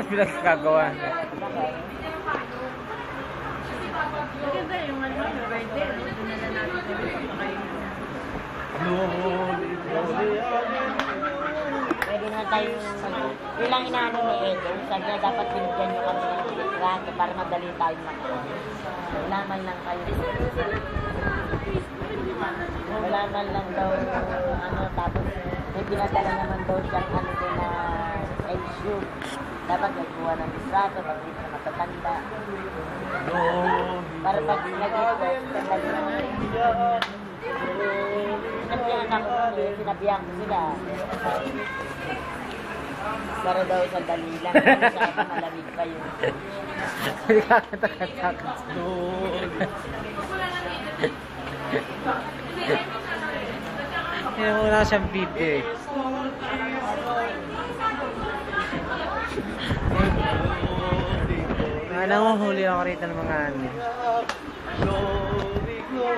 Pinagkagawa. Maganda yung ano, yung birthday. Dinala natin Pwede na tayo, yun lang inaano ni Edo. Sabi niya dapat binigyan nyo kami ng rato para madali tayo makakuha. Wala lang kayo. Wala lang daw, ano, tapos may pinadala naman daw siyang ano din na issue. Dapat nagkuha ng listrato, pag hindi na matatanda. Para pag nag-request, sandali naman. Sinabihan ako nun, sinabihan ko sila. Para daw sandali lang, sabi malamig pa yun. Hindi ka katakatakas. Wala siyang video eh. Nanguhuli ako rito ng mga ano.